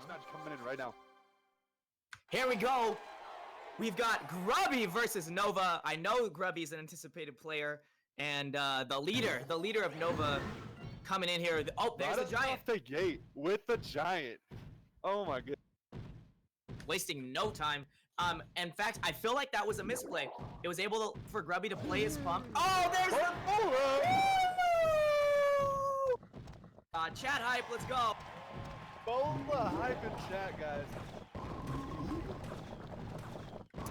first match coming in right now. Here we go. We've got Grubby versus Nova. I know Grubby's an anticipated player, and the leader of Nova coming in here. Oh, there's the giant. Off the gate with the giant. Oh my god. Wasting no time. In fact, I feel like that was a misplay. It was able for Grubby to play his pump. Oh, there's the chat hype. Let's go. Bola hype in chat, guys.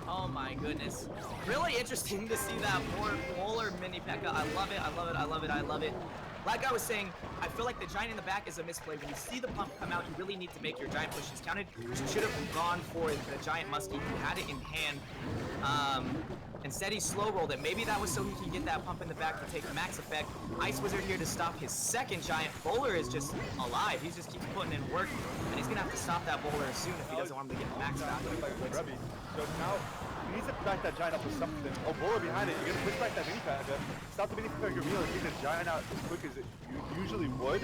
Oh my goodness. Really interesting to see that polar mini P.E.K.K.A. I love it, I love it, I love it, I love it. Like I was saying, I feel like the giant in the back is a misplay. When you see the pump come out, you really need to make your giant pushes counted. You should have gone for the giant muskie. You had it in hand. Instead, he slow rolled it. Maybe that was so he can get that pump in the back to take max effect. Ice Wizard here to stop his second giant. Bowler is just alive. He just keeps putting in work, and he's gonna have to stop that Bowler soon if he doesn't want him to get max back. So now he needs to back that giant up with something. Oh, Bowler behind it. You're gonna push back that mini P.E.K.K.A. Stop the mini P.E.K.K.A. reveal and take the giant out as quick as you usually would.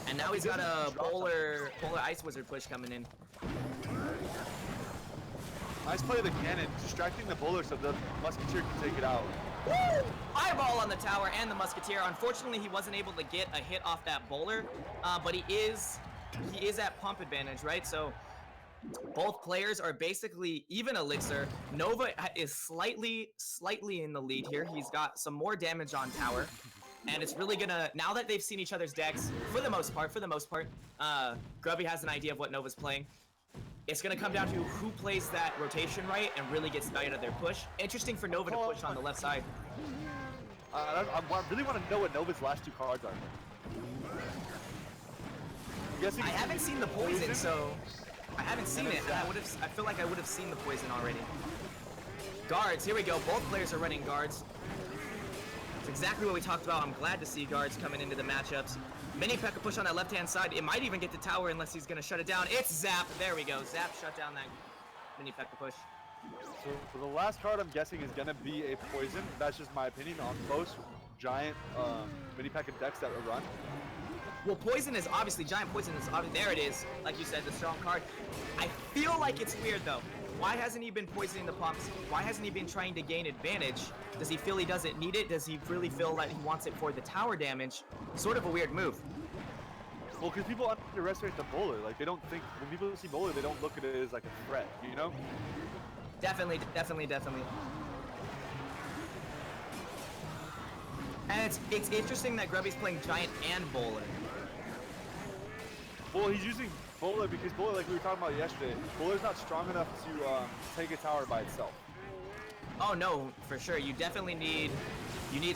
And now he's got a Bowler Ice Wizard push coming in. Nice play of the cannon, distracting the Bowler so the Musketeer can take it out. Woo! Eyeball on the tower and the Musketeer. Unfortunately, he wasn't able to get a hit off that Bowler, but he is at pump advantage, right? So both players are basically even elixir. Nova is slightly in the lead here. He's got some more damage on tower. And it's really gonna, now that they've seen each other's decks, for the most part, Grubby has an idea of what Nova's playing. It's gonna come down to who plays that rotation right and really gets out of their push. Interesting for Nova to push on the left side. I really want to know what Nova's last two cards are. I haven't seen the poison, so I haven't seen it, and I feel like I would have seen the poison already. Guards, here we go. Both players are running guards. It's exactly what we talked about. I'm glad to see guards coming into the matchups. Mini P.E.K.K.A. push on that left-hand side. It might even get to tower unless he's going to shut it down. It's Zap. There we go. Zap shut down that Mini P.E.K.K.A. push. So the last card I'm guessing is going to be a poison. That's just my opinion on most giant Mini P.E.K.K.A. decks that run. Well, poison is obviously, giant poison is obviously, there it is. Like you said, the strong card. I feel like it's weird though. Why hasn't he been poisoning the pumps? Why hasn't he been trying to gain advantage? Does he feel he doesn't need it? Does he really feel that he wants it for the tower damage? Sort of a weird move. Well, because people underestimate the Bowler. Like, they don't think, when people see Bowler, they don't look at it as like a threat, you know? Definitely. And it's interesting that Grubby's playing giant and Bowler. Well, he's using Bowler because Bowler, like we were talking about yesterday, Bowler's not strong enough to take a tower by itself. Oh no, for sure. You definitely need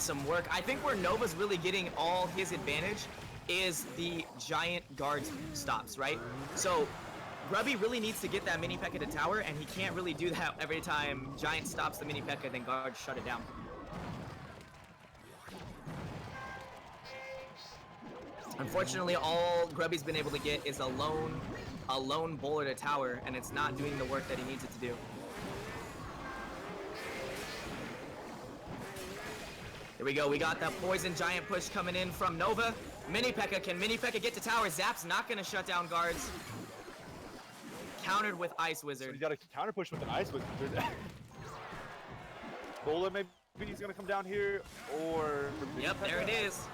some work. I think where Nova's really getting all his advantage is the giant guard stops, right? So Grubby really needs to get that mini P.E.K.K.A. to tower, and he can't really do that every time giant stops the mini P.E.K.K.A. then guard shut it down. Unfortunately, all Grubby's been able to get is a lone Bowler to tower, and it's not doing the work that he needs it to do. Here we go. We got that poison giant push coming in from Nova. Mini P.E.K.K.A. Can Mini P.E.K.K.A. get to tower? Zap's not going to shut down guards. Countered with Ice Wizard. So you got a counter push with an Ice Wizard. Bowler, maybe he's going to come down here, or... Yep, there it is.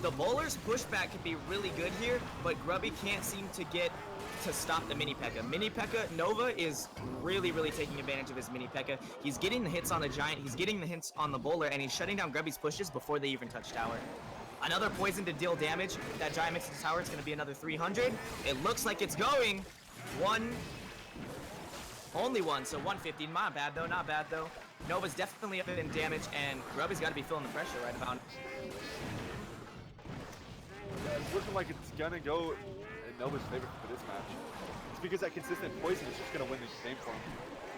The Bowler's pushback can be really good here, but Grubby can't seem to get to stop the Mini P.E.K.K.A. Mini P.E.K.K.A. Nova is really taking advantage of his Mini P.E.K.K.A. He's getting the hits on the giant, he's getting the hits on the Bowler, and he's shutting down Grubby's pushes before they even touch tower. Another poison to deal damage. If that giant makes it to tower, it's going to be another 300. It looks like it's going. Only one, so 150. Not bad though, not bad though. Nova's definitely up in damage, and Grubby's got to be feeling the pressure right about it. It's looking like it's gonna go in Nova's favor for this match. It's because that consistent poison is just gonna win the game for him.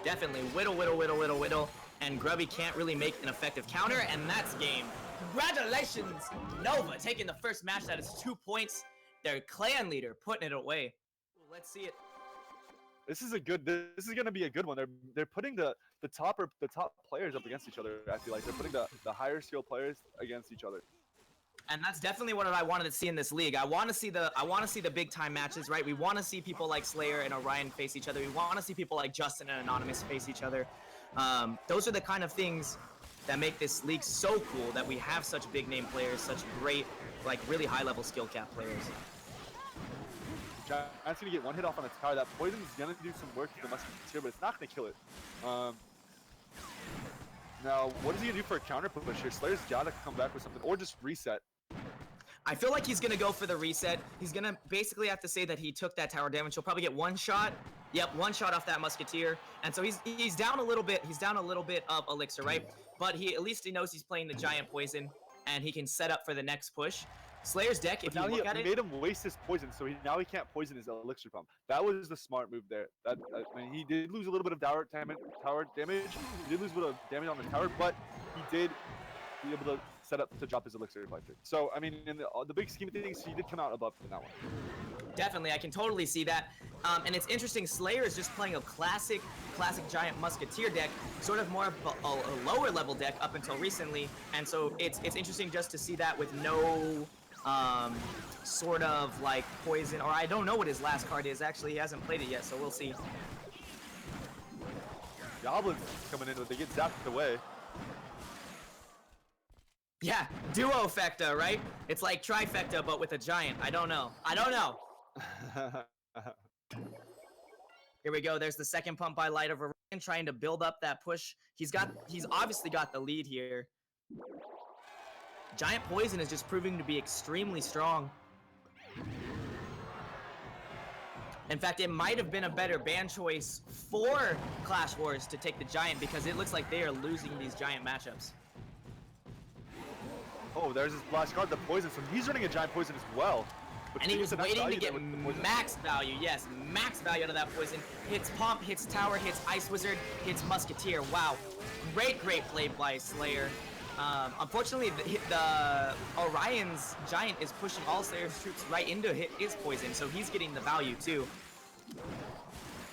Definitely. Whittle. And Grubby can't really make an effective counter, and that's game. Congratulations, Nova, taking the first match. That is 2 points. Their clan leader putting it away. Let's see it. This is gonna be a good one. They're putting the top players up against each other. I feel like they're putting the higher skill players against each other. And that's definitely what I wanted to see in this league. I want to see the big time matches, right? We want to see people like Slayer and Orion face each other. We want to see people like Justin and Anonymous face each other. Those are the kind of things that make this league so cool, that we have such big name players, such great, like really high level skill cap players. Giant's gonna get one hit off on the tower. That poison is gonna do some work to the Musketeer, but it's not gonna kill it. Now, what is he gonna do for a counter push here? Slayer's gotta come back with something, or just reset. I feel like he's gonna go for the reset. He's gonna basically have to say that he took that tower damage. He'll probably get one shot. Yep, one shot off that Musketeer. And so he's down a little bit. He's down a little bit of Elixir, right? But at least he knows he's playing the Giant Poison, and he can set up for the next push. Slayer's deck, if you look at it, made him waste his poison, so now he can't poison his Elixir pump. That was the smart move there. I mean, he did lose a little bit of tower damage. He did lose a bit of damage on the tower, but he did be able to set up to drop his Elixir Reflector. So, I mean, in the big scheme of things, he did come out above in that one. Definitely, I can totally see that. And it's interesting, Slayer is just playing a classic Giant Musketeer deck, sort of more of a lower level deck up until recently. And so it's interesting just to see that with no sort of like poison, or I don't know what his last card is. Actually, he hasn't played it yet, so we'll see. Goblins coming in, but they get zapped away. Yeah, duofecta, right? It's like trifecta, but with a giant. I don't know. Here we go. There's the second pump by Light of Orion, trying to build up that push. He's obviously got the lead here. Giant Poison is just proving to be extremely strong. In fact, it might have been a better ban choice for ClashWars to take the Giant, because it looks like they are losing these Giant matchups. Oh, there's his last card, the Poison. So he's running a Giant Poison as well. But and he was waiting to get max value. Yes, max value out of that Poison. Hits Pump, hits Tower, hits Ice Wizard, hits Musketeer. Wow. Great play by Slayer. Unfortunately, the Orion's Giant is pushing all Slayer's troops right into his Poison, so he's getting the value too.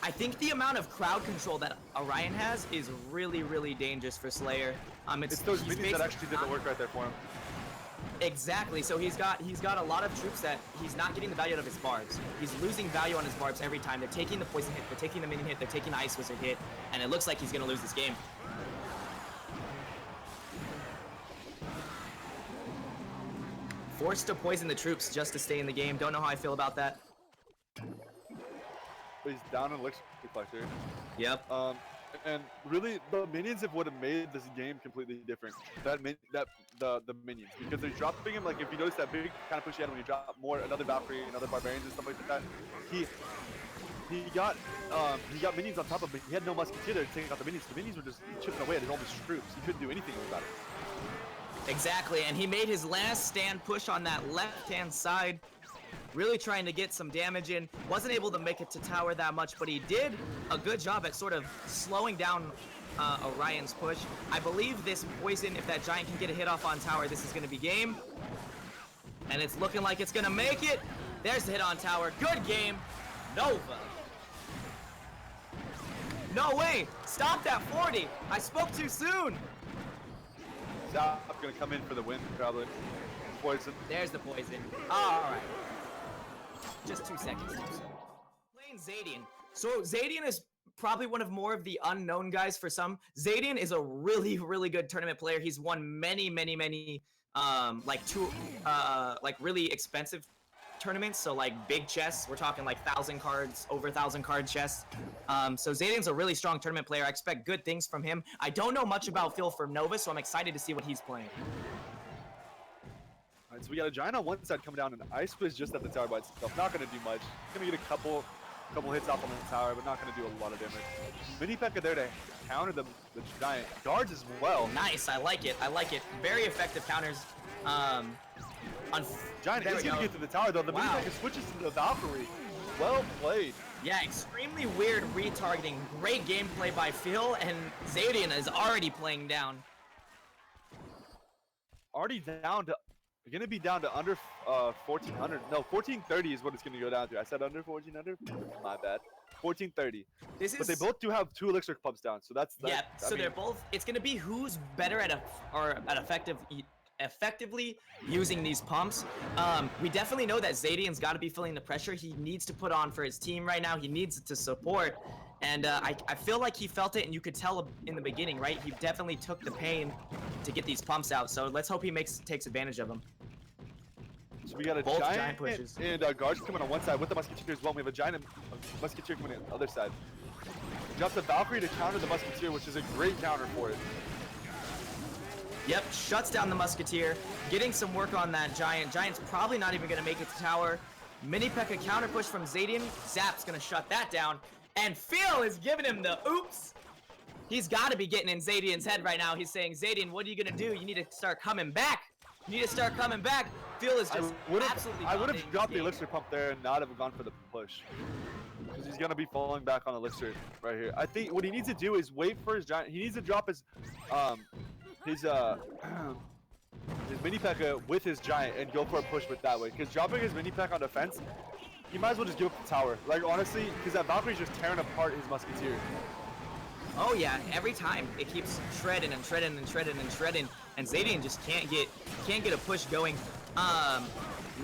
I think the amount of crowd control that Orion has is really dangerous for Slayer. It's those minions that actually did the work right there for him. Exactly. So he's got a lot of troops that he's not getting the value out of his barbs. He's losing value on his barbs every time. They're taking the poison hit, they're taking the minion hit, they're taking the Ice Wizard hit, and it looks like he's gonna lose this game. Forced to poison the troops just to stay in the game. Don't know how I feel about that. But he's down in Elixir Reflector. Yep. And really, the minions would have made this game completely different. The minions, because they're dropping him. Like if you notice that big kind of push he had when you drop another Valkyrie and other barbarians and stuff like that. He got minions on top of him. He had no Musketeer there to take out the minions. The minions were just chipping away at all his troops. He couldn't do anything about it. Exactly, and he made his last stand push on that left-hand side. Really trying to get some damage in. Wasn't able to make it to tower that much, but he did a good job at sort of slowing down Orion's push. I believe this Poison, if that Giant can get a hit off on tower, this is going to be game. And it's looking like it's going to make it. There's the hit on tower. Good game. Nova. No way. Stop that 40. I spoke too soon. Zap going to come in for the win, probably. Poison. There's the Poison. All right. Just 2 seconds. Playing Xhandian. So Xhandian is probably one of more of the unknown guys for some. Xhandian is a really good tournament player. He's won many like really expensive tournaments. So like big chests. We're talking like 1,000 cards, over 1,000 card chests. So Xhandian's a really strong tournament player. I expect good things from him. I don't know much about Phil from Nova, so I'm excited to see what he's playing. Alright, so we got a Giant on one side coming down, and Ice Wiz just at the tower by itself. Not going to do much. Going to get a couple hits off on the tower, but not going to do a lot of damage. Mini P.E.K.K.A there to counter the Giant. Guards as well. Nice, I like it. Very effective counters. Giant is going to get to the tower, though. The Mini P.E.K.K.A switches to the Valkyrie. Well played. Yeah, extremely weird retargeting. Great gameplay by Phil, and Xhandian is already playing down. Already down to... You're going to be down to under 1,400. No, 1,430 is what it's going to go down to. I said under 1,400? My bad. 1,430. But they both do have 2 elixir pumps down, so that's... Yeah, so they're both... It's going to be who's better at effective effectively using these pumps. We definitely know that Xhandian's got to be feeling the pressure he needs to put on for his team right now. He needs to support. And I feel like he felt it, and you could tell in the beginning, right? He definitely took the pain to get these pumps out. So let's hope he takes advantage of them. So we got a Both giant pushes. and guards coming on one side with the Musketeer as well. We have a giant Musketeer coming in on the other side. Just the Valkyrie to counter the Musketeer, which is a great counter for it. Yep, shuts down the Musketeer, getting some work on that Giant. Giant's probably not even going to make it to tower. Mini P.E.K.K.A counter push from Zadan. Zap's going to shut that down. And Phil is giving him the oops. He's got to be getting in Xhandian's head right now. He's saying, Zadan, what are you going to do? You need to start coming back. You need to start coming back. Phil is just absolutely I would have dropped the elixir pump there and not have gone for the push. Because he's going to be falling back on elixir right here. I think what he needs to do is wait for his Giant. He needs to drop his mini P.E.K.K.A with his Giant and go for a push with that way. Because dropping his mini P.E.K.K.A on defense, he might as well just give up the tower. Like, honestly, because that Valkyrie's just tearing apart his Musketeer. Oh yeah, every time it keeps shredding and shredding and shredding and shredding, and Xhandian just can't get a push going.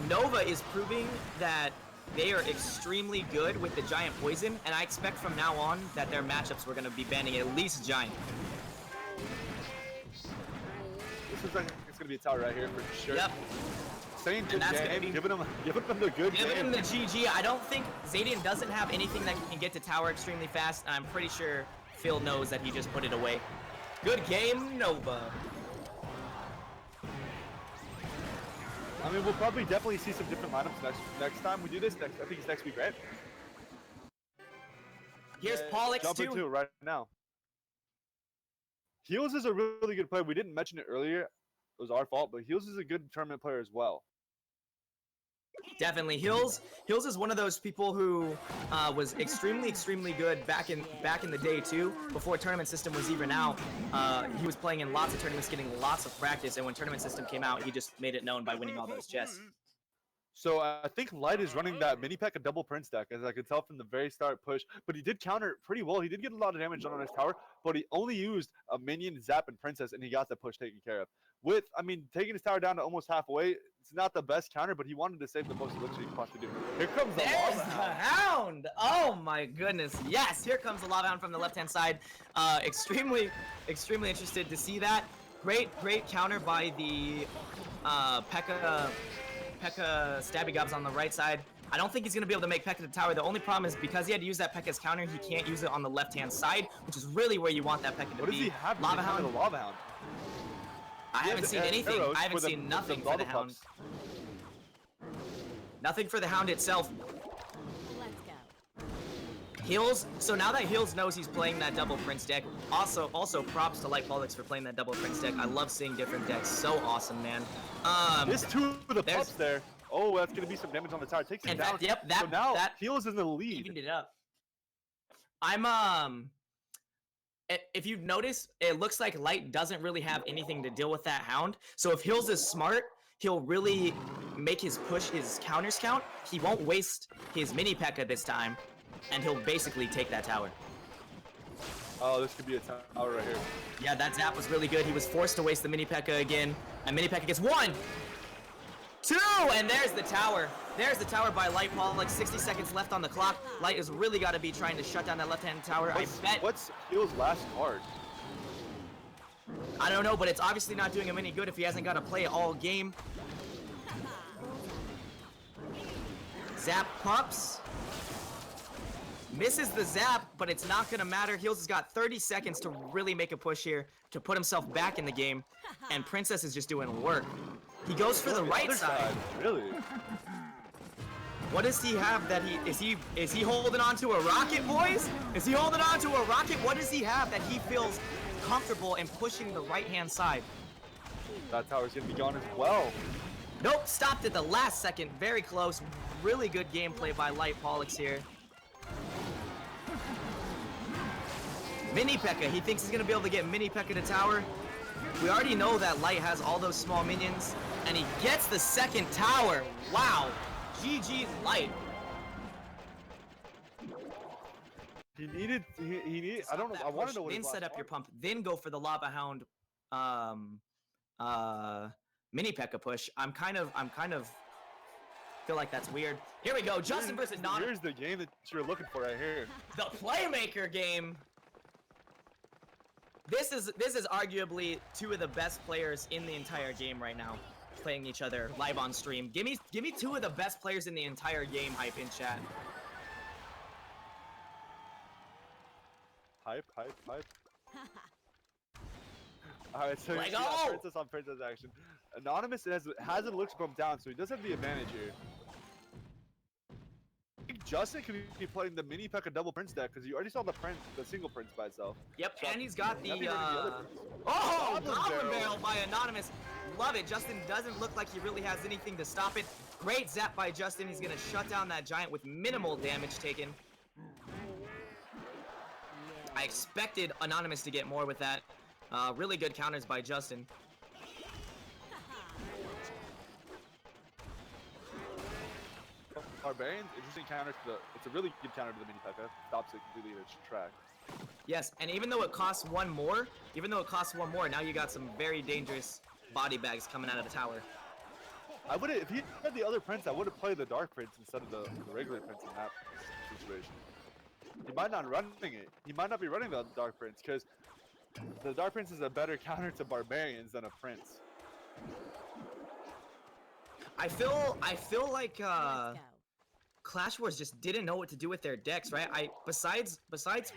Nova is proving that they are extremely good with the Giant Poison, and I expect from now on that their matchups we're going to be banning at least Giant. This looks like it's going to be a tower right here for sure. Yep. Saying good game, giving him the good game. Giving him the GG. I don't think Xhandian doesn't have anything that can get to tower extremely fast. I'm pretty sure Phil knows that he just put it away. Good game, Nova. I mean, we'll probably definitely see some different lineups next time we do this. I think it's next week, right? Here's Pollux jump into it right now. Heels is a really good player. We didn't mention it earlier. It was our fault, but Heels is a good tournament player as well. Definitely, Hills is one of those people who was extremely good back in the day too. Before tournament system was even out, he was playing in lots of tournaments, getting lots of practice, and when tournament system came out, he just made it known by winning all those chests. So I think Light is running that mini P.E.K.K.A double Prince deck, as I could tell from the very start push. But he did counter it pretty well. He did get a lot of damage on his tower, but he only used a minion, Zap, and Princess, and he got the push taken care of. With, I mean, taking his tower down to almost halfway, it's not the best counter, but he wanted to save the most elixir he could possibly do. Here comes the Lava Hound. Oh my goodness. Yes, here comes the Lava Hound from the left-hand side. Extremely interested to see that. Great counter by the P.E.K.K.A Stabby Gobs on the right side. I don't think he's going to be able to make P.E.K.K.A to the tower. The only problem is because he had to use that P.E.K.K.A's counter, he can't use it on the left-hand side, which is really where you want that P.E.K.K.A to be. What does he have? Lava Hound. The Lava Hound. I haven't seen anything. I haven't seen nothing for the Hound. Nothing for the Hound itself. Let's go. Heels. So now that Heels knows he's playing that double Prince deck, also props to Light Pollux for playing that double Prince deck. I love seeing different decks. So awesome, man. There's two of the pups there. Oh, that's gonna be some damage on the tower. Takes him down. Yep. So now Heels is in the lead. Evened it up. If you notice, it looks like Light doesn't really have anything to deal with that Hound. So if Hills is smart, he'll really make his push, his counters count. He won't waste his mini P.E.K.K.A this time, and he'll basically take that tower. Oh, this could be a tower right here. Yeah, that Zap was really good. He was forced to waste the mini P.E.K.K.A again, and mini P.E.K.K.A gets 1, 2, and there's the tower. There's the tower by Light Pollux. 60 seconds left on the clock. Light has really got to be trying to shut down that left-hand tower. What's Heels' last card? I don't know, but it's obviously not doing him any good if he hasn't got to play all game. Zap pumps. Misses the Zap, but it's not going to matter. Heels has got 30 seconds to really make a push here to put himself back in the game, and Princess is just doing work. He goes for the right side. Really? What does he have that is he holding on to a rocket, boys? Is he holding on to a rocket? What does he have that he feels comfortable in pushing the right-hand side? That tower's gonna be gone as well. Nope, stopped at the last second. Very close. Really good gameplay by Light Pollux here. Mini P.E.K.K.A. He thinks he's gonna be able to get Mini P.E.K.K.A to tower. We already know that Light has all those small minions, and he gets the second tower. Wow. GG's Light. He needed, I don't know, I want to know what Then set up your pump, then go for the Lava Hound mini P.E.K.K.A push. I'm kind of feel like that's weird. Here we go, Justin versus Nana. Here's the game that you're looking for right here. The Playmaker game. This is arguably two of the best players in the entire game right now, playing each other live on stream. Give me two of the best players in the entire game, hype in chat. Hype. Alright, so Let you got go! Princess on Princess action. Anonymous hasn't looked from down, so he does have the advantage here. I think Justin could be playing the mini P.E.K.K.A double Prince deck because you already saw the single Prince by itself. Yep, So and he's got the, that'd be running the other Prince. oh, Goblin Goblin Barrel. Barrel by Anonymous. Love it. Justin doesn't look like he really has anything to stop it. Great zap by Justin. He's going to shut down that giant with minimal damage taken. I expected Anonymous to get more with that. Really good counters by Justin. Barbarians, interesting counter to the. It's a really good counter to the mini P.E.K.K.A. Stops it completely in its track. Yes, and even though it costs one more, now you got some very dangerous body bags coming out of the tower. I would if he had the other Prince, I would have played the Dark Prince instead of the regular Prince in that situation. He might not running it. He might not be running the Dark Prince because the Dark Prince is a better counter to Barbarians than a Prince. I feel like Let's go. ClashWars just didn't know what to do with their decks, right? Besides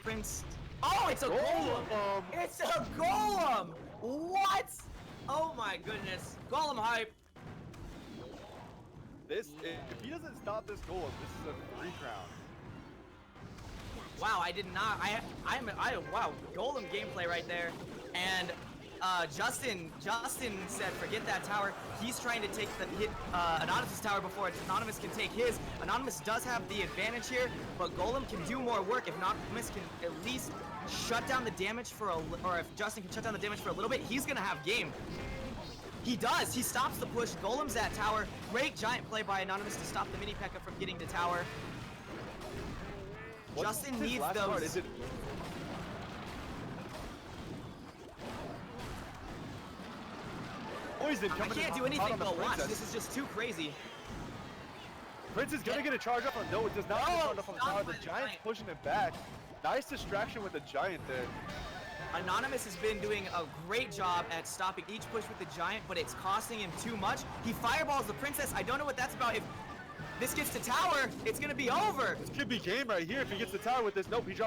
Prince. Oh, it's a Golem! It's a Golem! What? Oh my goodness. Golem hype. If he doesn't stop this Golem, this is a 3-crown. Wow, I did not. Wow, Golem gameplay right there. And Justin said, forget that tower. He's trying to take the hit Anonymous' tower before Anonymous can take his. Anonymous does have the advantage here, but Golem can do more work if Anonymous can at least shut down the damage for or if Justin can shut down the damage for a little bit, he's gonna have game. He does. He stops the push. Golem's at tower. Great giant play by Anonymous to stop the mini P.E.K.K.A from getting to tower. Justin needs those. Poison I coming can't do hot anything on the but watch. Princess. This is just too crazy. Prince is gonna get a charge up on. No, it does not get a charge up on the tower. stop The it, Giant's Giant. pushing it back. Nice distraction with the Giant there. Anonymous has been doing a great job at stopping each push with the Giant, but it's costing him too much. He fireballs the Princess. I don't know what that's about. If this gets to tower, it's gonna be over. This could be game right here if he gets the tower with this. Nope, he's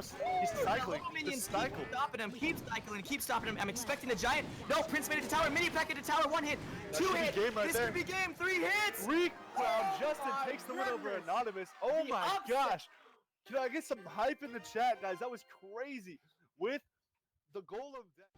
cycling. The minions Just cycle. keep stopping him, keep cycling, keep stopping him. I'm expecting the Giant. No, Prince made it to tower. Mini P.E.K.K.A to tower. 1 hit, That 2 should be hit. game right This there. could be game. 3 hits. 3-crown. Justin my takes the win over goodness. Anonymous. Oh The my upset. gosh. Can I get some hype in the chat, guys? That was crazy. With the Golem deck.